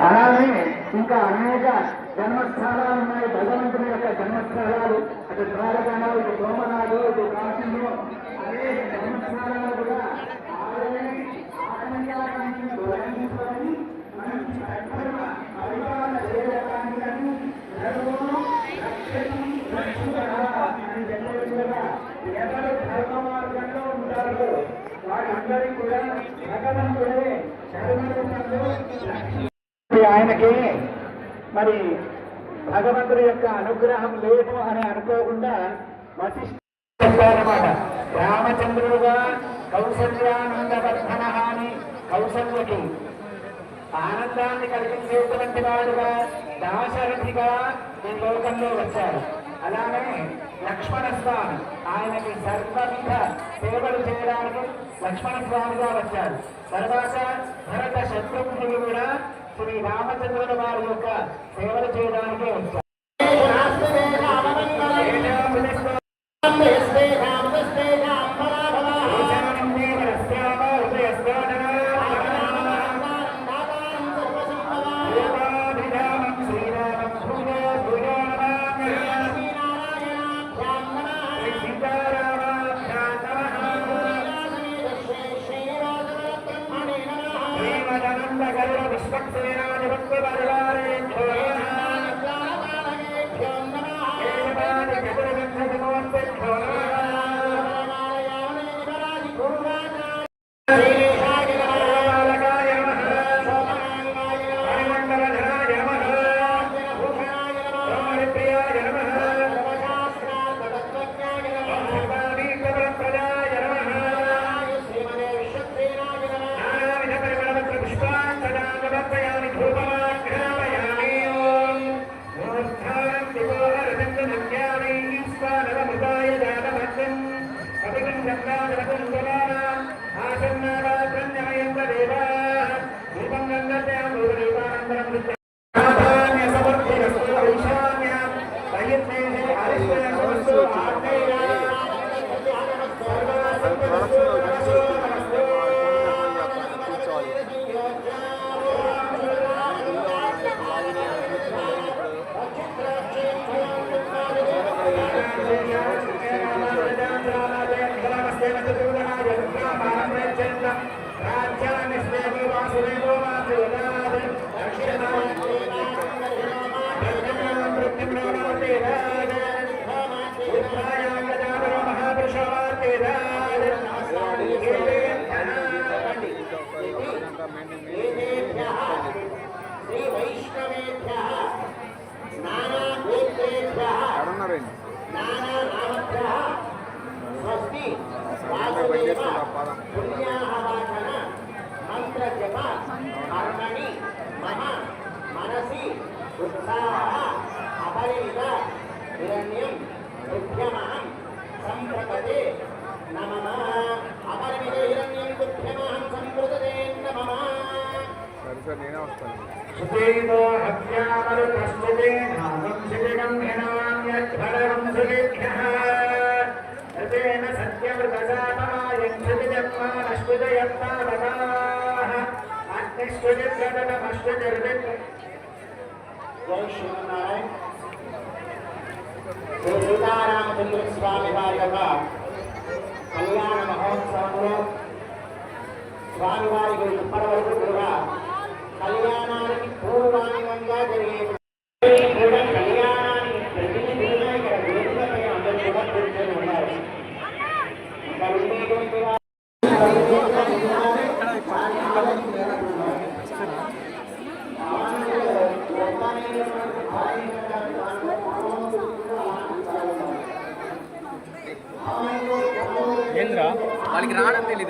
అలానే ఇంకా అనేక జన్మస్థానాలు ఉన్నాయి. భగవంతుని యొక్క జన్మస్థానాలు అటు ద్వారకాలు, ఇటు సోమనాథు, ఇటు కాశీలు, అనేక జన్మస్థానాలు కూడా ఎవరు ధర్మ మార్గంలో ఉంటారో వారందరికీ కూడా భగవంతుడే ఆయనకి మరి భగవంతుడి యొక్క అనుగ్రహం లేదు అని అనుకోకుండా వశిష్ఠారన్నమాట. రామచంద్రుడుగా కౌసల్యానందవర్ధన అని కౌసల్యకి ఆనందాన్ని కలిగించేటువంటి వాడుగా దాశరథిగా ఈ లోకంలో వచ్చారు. అలానే లక్ష్మణ స్వామి ఆయనకి సర్వవిధ సేవలు చేయడానికి లక్ష్మణ స్వామిగా వచ్చారు. తర్వాత భరత శత్రుఘ్నులు కూడా శ్రీ రామచంద్రుల వారి యొక్క సేవలు చేయడానికే వచ్చారు. నేనే వస్తాను. సీతారామచంద్ర స్వామి వారి యొక్క కళ్యాణ మహోత్సవంలో స్వామివారికి ఇప్పటి వరకు కూడా కళ్యాణానికి పూర్వాంగంగా జరిగే కళ్యాణానికి ప్రతినిధిగా ఇక్కడ వేదికపై అందరూ కూడా కూర్చొని ఉన్నారు. ఇక్కడ ఉండేటువంటి వాళ్ళకి రావడం తెలియదు.